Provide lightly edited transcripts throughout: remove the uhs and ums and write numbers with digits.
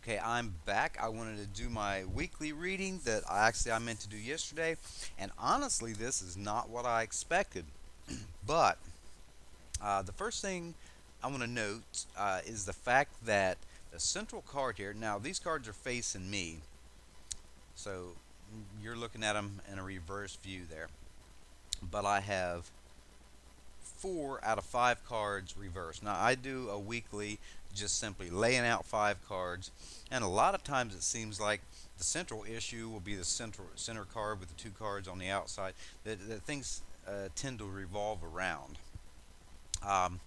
Okay, I'm back. I wanted to do my weekly reading that I meant to do yesterday, and honestly, this is not what I expected. But the first thing I want to note is the fact that the central card here. Now, these cards are facing me, so you're looking at them in a reverse view there. But I have 4 out of 5 cards reversed. Now I do a weekly, just simply laying out 5 cards, and a lot of times it seems like the central issue will be the center card with the 2 cards on the outside. That things tend to revolve around. Um,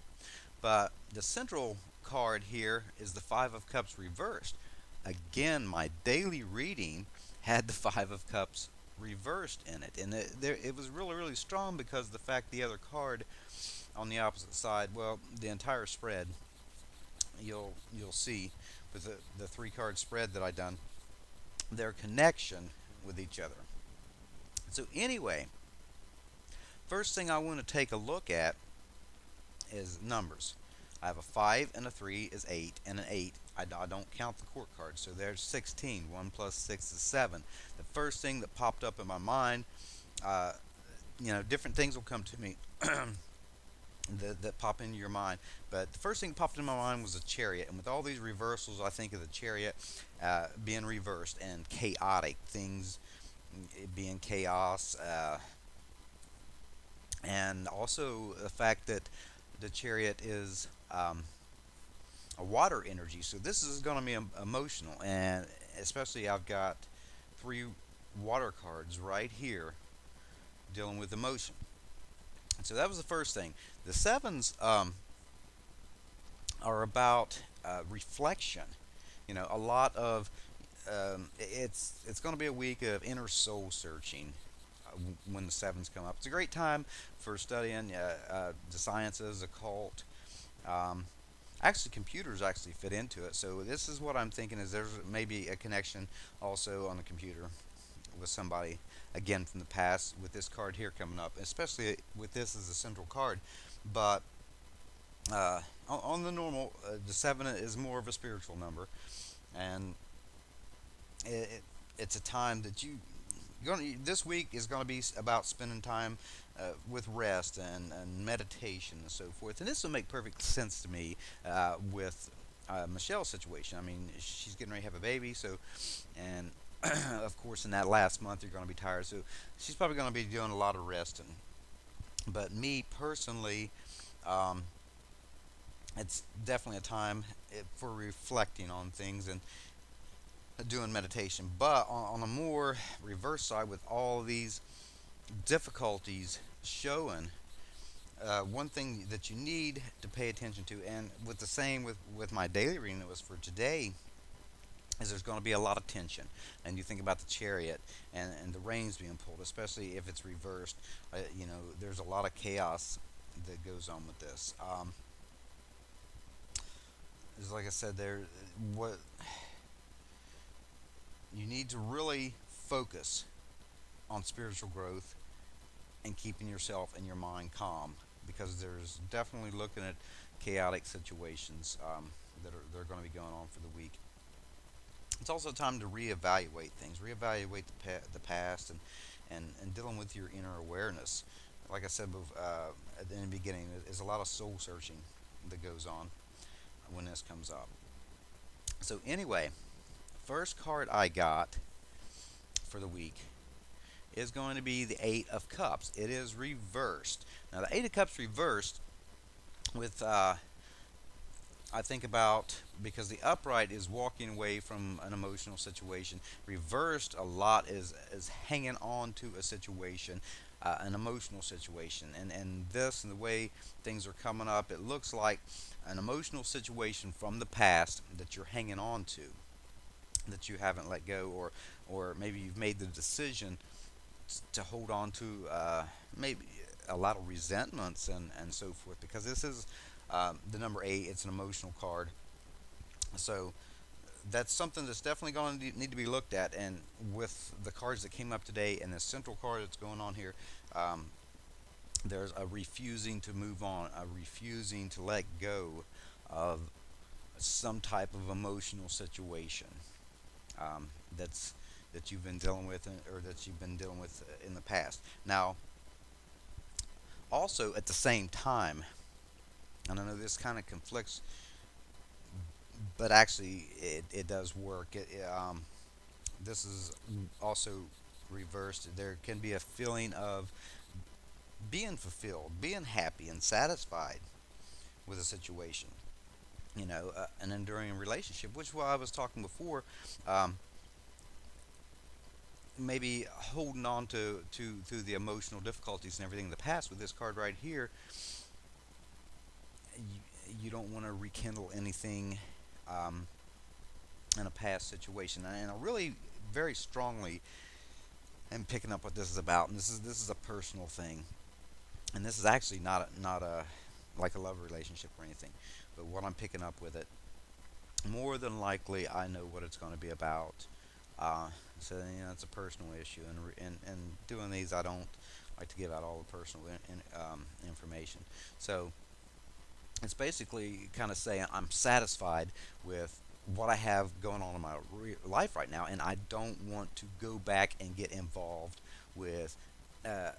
but the central card here is the Five of Cups reversed. Again, my daily reading had the Five of Cups reversed in it, and it was really really strong because the fact the other card on the opposite side, well, the entire spread, you'll see with the 3 card spread that I done, their connection with each other. So anyway, first thing I want to take a look at is numbers. I have a 5 and a 3 is 8, and an 8, I don't count the court cards, so there's 16. 1 plus 6 is 7. The first thing that popped up in my mind, uh, different things will come to me that pop into your mind. But the first thing that popped in my mind was a chariot. And with all these reversals, I think of the chariot being reversed and chaotic things, being chaos, and also the fact that the chariot is a water energy. So this is going to be emotional, and especially I've got 3 water cards right here dealing with emotion. So that was the first thing. The sevens are about reflection. A lot of it's going to be a week of inner soul searching when the sevens come up. It's a great time for studying the sciences, occult. Um, Actually, computers actually fit into it. So this is what I'm thinking is there's maybe a connection also on the computer with somebody again from the past with this card here coming up, especially with this as a central card. But on the normal, the 7 is more of a spiritual number, and it's a time that this week is going to be about spending time with rest and meditation and so forth. And this will make perfect sense to me with Michelle's situation. I mean, she's getting ready to have a baby, so and of course, in that last month, you're going to be tired. So she's probably going to be doing a lot of resting. But me personally, um, it's definitely a time for reflecting on things and doing meditation. But on a more reverse side, with all these difficulties showing, one thing that you need to pay attention to, and with the same with my daily reading that was for today, is there's going to be a lot of tension. And you think about the chariot and the reins being pulled, especially if it's reversed. There's a lot of chaos that goes on with this. Is like I said, what you need to really focus on spiritual growth and keeping yourself and your mind calm, because there's definitely looking at chaotic situations that are they're going to be going on for the week. It's also time to reevaluate things, reevaluate the past, and dealing with your inner awareness. Like I said in the beginning, there's a lot of soul searching that goes on when this comes up. So anyway, first card I got for the week is going to be the Eight of Cups. It is reversed. Now the Eight of Cups reversed with I think about, because the upright is walking away from an emotional situation. Reversed a lot is hanging on to a situation, an emotional situation, and this and the way things are coming up, it looks like an emotional situation from the past that you're hanging on to, that you haven't let go, or maybe you've made the decision to hold on to maybe a lot of resentments and so forth, because this is the number 8. It's an emotional card, so that's something that's definitely going to need to be looked at. And with the cards that came up today and the central card that's going on here, um, there's a refusing to move on, a refusing to let go of some type of emotional situation um, that's that you've been dealing with or that you've been dealing with in the past. Now, also at the same time, and I know this kind of conflicts, but actually it does work. This is also reversed. There can be a feeling of being fulfilled, being happy and satisfied with a situation. An enduring relationship, which what I was talking before, um, maybe holding on to through the emotional difficulties and everything in the past. With this card right here, you don't want to rekindle anything um, in a past situation. And I really very strongly am picking up what this is about. And this is a personal thing, and this is actually not a like a love relationship or anything. But what I'm picking up with it, more than likely, I know what it's going to be about. Uh, so it's a personal issue, and doing these, I don't like to give out all the personal information. So it's basically kind of saying I'm satisfied with what I have going on in my life right now, and I don't want to go back and get involved with uh,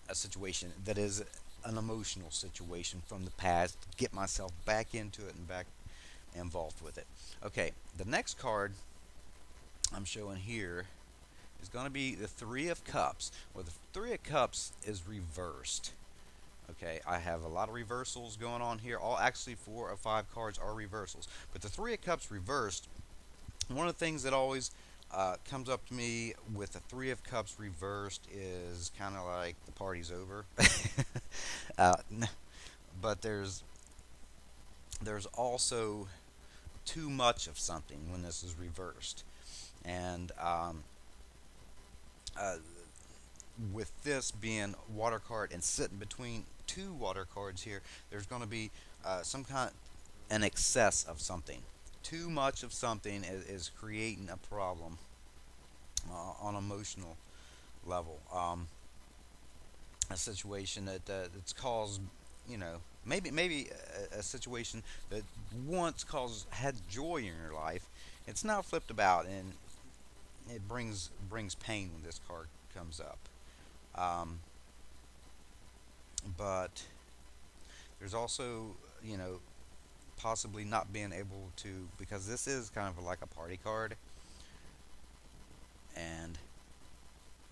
a situation that is an emotional situation from the past. Get myself back into it and back involved with it. Okay, the next card I'm showing here is going to be the Three of Cups. Well, the Three of Cups is reversed. Okay, I have a lot of reversals going on here. All actually 4 of 5 cards are reversals, but the Three of Cups reversed. One of the things that always comes up to me with the Three of Cups reversed is kind of like the party's over. uh, but there's also too much of something when this is reversed, and uh, with this being water card and sitting between 2 water cards here, there's going to be some kind an excess of something. Too much of something is creating a problem on emotional level. A situation that's caused, maybe a situation that once caused had joy in your life. It's now flipped about, and it brings pain when this card comes up. Um, but there's also, possibly not being able to, because this is kind of like a party card, and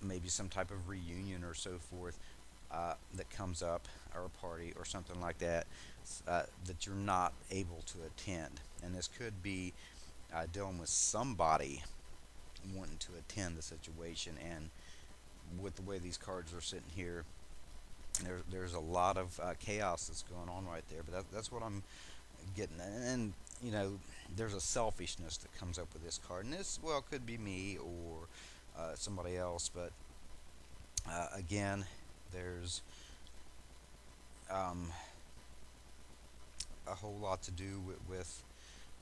maybe some type of reunion or so forth that comes up, or a party or something like that, that you're not able to attend. And this could be dealing with somebody wanting to attend the situation. And with the way these cards are sitting here, there's a lot of chaos that's going on right there. But that's what I'm getting. And there's a selfishness that comes up with this card. And this, well, could be me or somebody else. But again, there's um, a whole lot to do with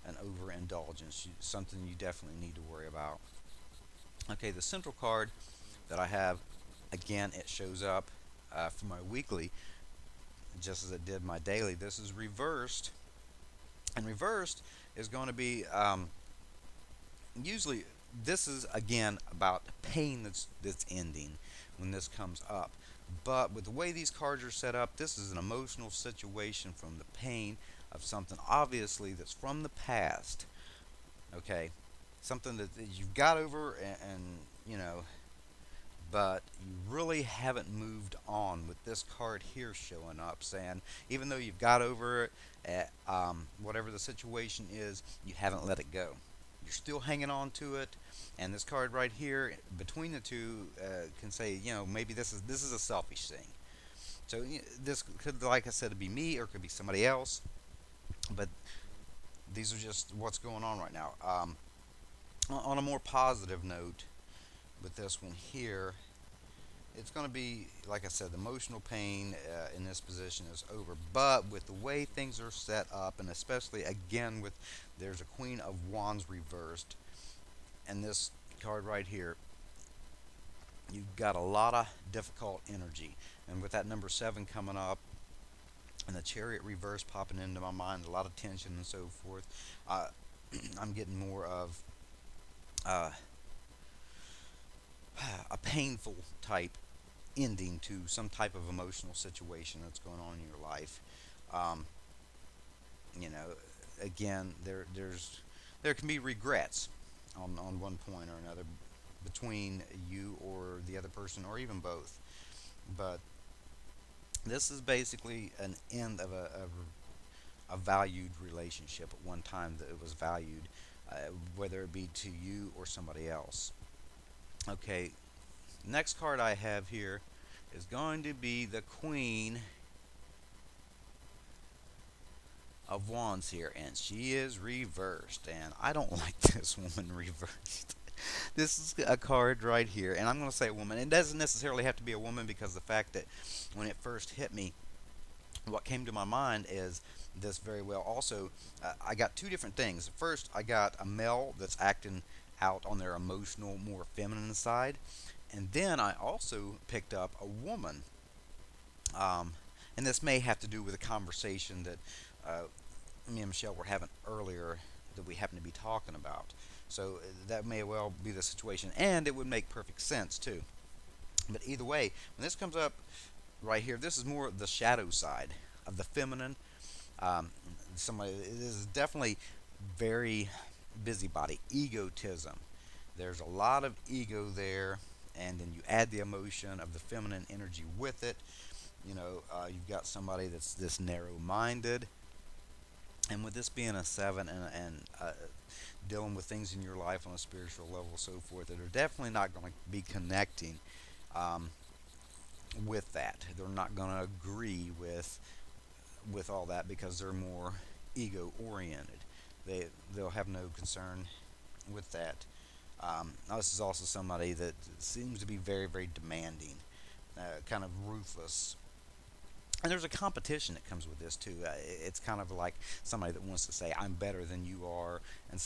an overindulgence, something you definitely need to worry about. Okay, the central card that I have, again, it shows up for my weekly just as it did my daily. This is reversed, and reversed is going to be usually, this is again about pain that's ending when this comes up. But with the way these cards are set up, this is an emotional situation from the pain of something obviously that's from the past. Okay, something that you've got over, and but you really haven't moved on. With this card here showing up, saying even though you've got over it, whatever the situation is, you haven't let it go. You're still hanging on to it. And this card right here, between the two, can say, maybe this is a selfish thing. So this could, like I said, be me or it could be somebody else. But these are just what's going on right now. On a more positive note, with this one here, it's going to be, like I said, the emotional pain in this position is over. But with the way things are set up, and especially again with there's a Queen of Wands reversed, and this card right here, you've got a lot of difficult energy. And with that number 7 coming up, and the Chariot reverse popping into my mind, a lot of tension and so forth. Uh, I'm getting more of uh, a painful type ending to some type of emotional situation that's going on in your life. Um, you know, again, there can be regrets on one point or another between you or the other person or even both. But this is basically an end of a valued relationship at one time that it was valued, uh, whether it be to you or somebody else. Okay, next card I have here is going to be the Queen of Wands here, and she is reversed, and I don't like this woman reversed. This is a card right here, and I'm going to say woman. It doesn't necessarily have to be a woman because the fact that when it first hit me, what came to my mind is this very well. Also, I got two different things. First, I got a male that's acting out on their emotional, more feminine side, and then I also picked up a woman. Um, and this may have to do with a conversation that me and Michelle were having earlier that we happen to be talking about. So that may well be the situation, and it would make perfect sense too. But either way, when this comes up right here, this is more the shadow side of the feminine. Um, Somebody it is definitely very busybody, egotism. There's a lot of ego there, and then you add the emotion of the feminine energy with it. You've got somebody that's this narrow-minded, and with this being a seven and dealing with things in your life on a spiritual level, so forth, that are definitely not going to be connecting um, with that. They're not going to agree with all that because they're more ego oriented. They'll have no concern with that. Now this is also somebody that seems to be very very demanding, kind of ruthless. And there's a competition that comes with this too. It's kind of like somebody that wants to say I'm better than you are, and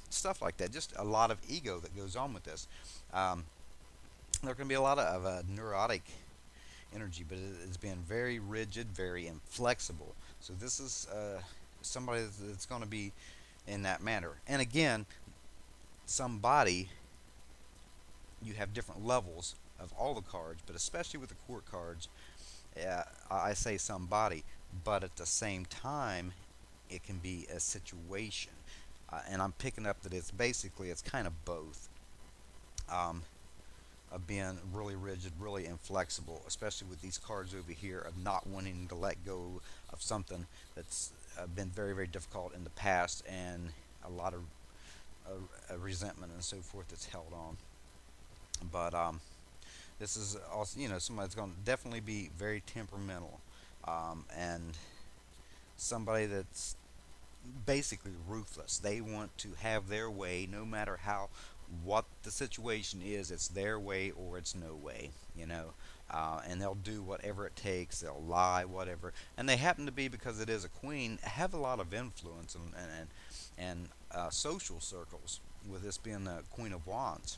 stuff like that. Just a lot of ego that goes on with this. Um, there can be a lot of neurotic energy, but it's being very rigid, very inflexible. So this is somebody that's going to be in that manner. And again, somebody, you have different levels of all the cards, but especially with the court cards, I say somebody, but at the same time, it can be a situation. And I'm picking up that it's kind of both. Um, of being really rigid, really inflexible, especially with these cards over here of not wanting to let go of something that's been very, very difficult in the past, and a lot of resentment and so forth that's held on. But this is also, somebody that's going to definitely be very temperamental, and somebody that's basically ruthless. They want to have their way no matter what the situation is. It's their way or it's no way, and they'll do whatever it takes. They'll lie, whatever. And they happen to be, because it is a queen, have a lot of influence and social circles, with this being the Queen of Wands.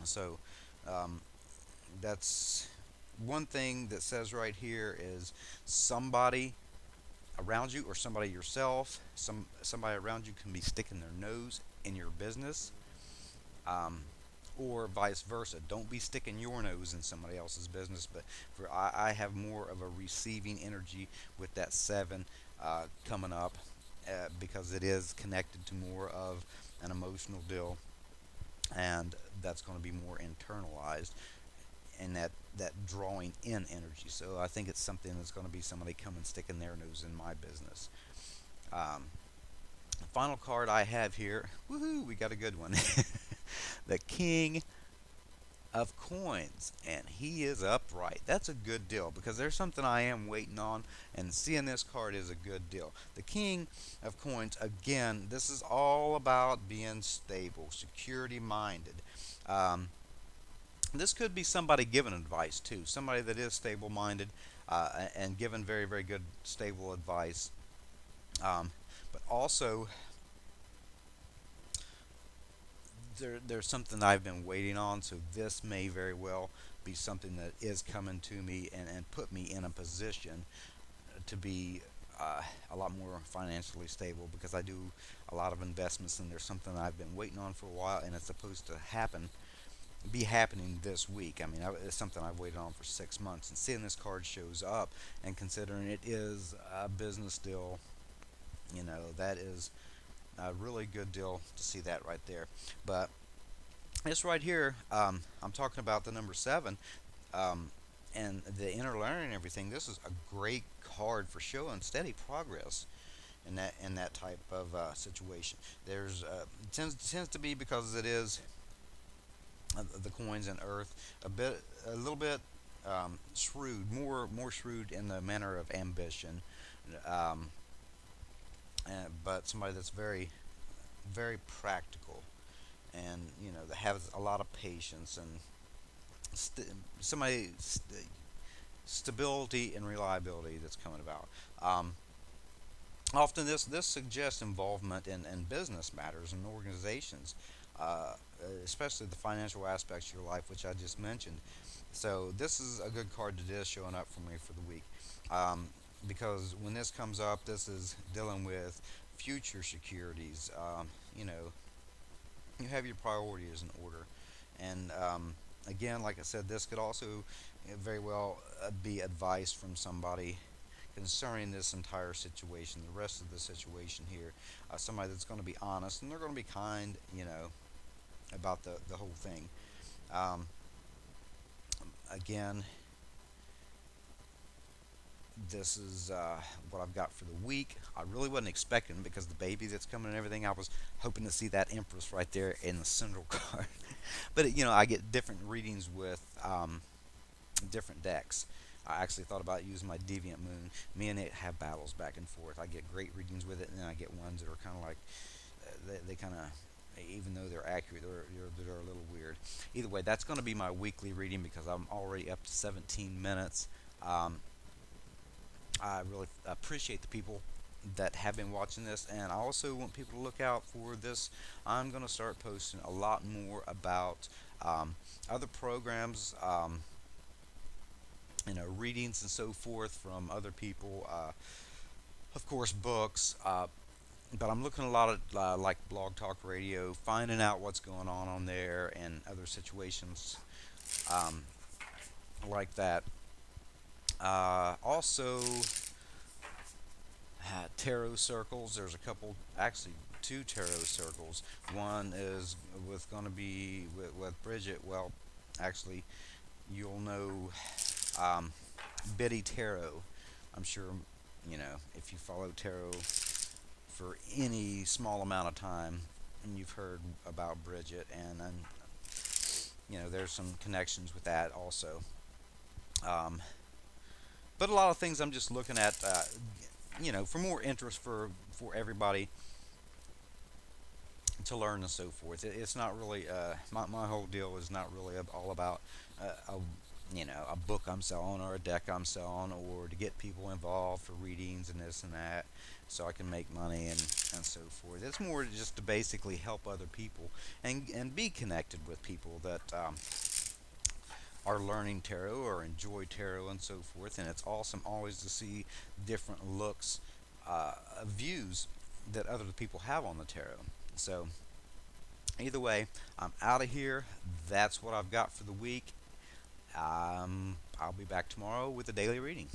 So um, that's one thing that says right here is somebody around you, or somebody yourself, somebody around you can be sticking their nose in your business, um, or vice versa. Don't be sticking your nose in somebody else's business. But I have more of a receiving energy with that seven coming up, because it is connected to more of an emotional deal, and that's going to be more internalized, and that drawing in energy. So I think it's something that's going to be somebody coming sticking their nose in my business. Um, Final card I have here. Woohoo! We got a good one. The King of Coins, and he is upright. That's a good deal, because there's something I am waiting on, and seeing this card is a good deal. The King of Coins, again, this is all about being stable, security minded. Um, this could be somebody giving advice too, somebody that is stable minded, and giving very, very good, stable advice. But also, there's something I've been waiting on, so this may very well be something that is coming to me, and put me in a position to be a lot more financially stable because I do a lot of investments, and there's something I've been waiting on for a while, and it's supposed to be happening this week. I mean, it's something I've waited on for 6 months, and seeing this card shows up, and considering it is a business deal, that is a really good deal to see that right there. But this right here, I'm talking about the number seven, um, and the inner learning and everything. This is a great card for showing steady progress in that type of situation. There's tends to be, because it is the coins and earth, a little bit shrewd, more shrewd in the manner of ambition, um, but somebody that's very very practical, and that has a lot of patience, and st- somebody stability and reliability that's coming about. Often this suggests involvement in business matters and organizations, especially the financial aspects of your life, which I just mentioned. So this is a good card that is showing up for me for the week, um, because when this comes up, this is dealing with future securities. You have your priorities in order, and again, like I said, this could also very well be advice from somebody concerning this entire situation, the rest of the situation here. Somebody that's going to be honest, and they're going to be kind, about the whole thing. Um, Again, this is what I've got for the week. I really wasn't expecting, because the baby that's coming and everything. I was hoping to see that Empress right there in the central card, but I get different readings with different decks. I actually thought about using my Deviant Moon. Me and it have battles back and forth. I get great readings with it, and then I get ones that are kind of like they kind of, even though they're accurate, they're a little weird. Either way, that's going to be my weekly reading, because I'm already up to 17 minutes. Um, I really appreciate the people that have been watching this, and I also want people to look out for this. I'm going to start posting a lot more about other programs, readings and so forth from other people. Of course, books. But I'm looking a lot at like Blog Talk Radio, finding out what's going on there, and other situations um, like that. Also, tarot circles. There's a couple, actually two tarot circles. One is going to be with Bridget. Well, actually, you'll know Biddy Tarot. I'm sure if you follow tarot for any small amount of time, and you've heard about Bridget, and there's some connections with that also. Um, but a lot of things I'm just looking at, for more interest for everybody to learn and so forth. It's not really my whole deal is not really all about a book I'm selling, or a deck I'm selling, or to get people involved for readings and this and that, so I can make money and so forth. It's more just to basically help other people, and be connected with people that are learning tarot or enjoy tarot and so forth. And it's awesome always to see different looks, views that other people have on the tarot. So either way, I'm out of here. That's what I've got for the week. I'll be back tomorrow with a daily reading.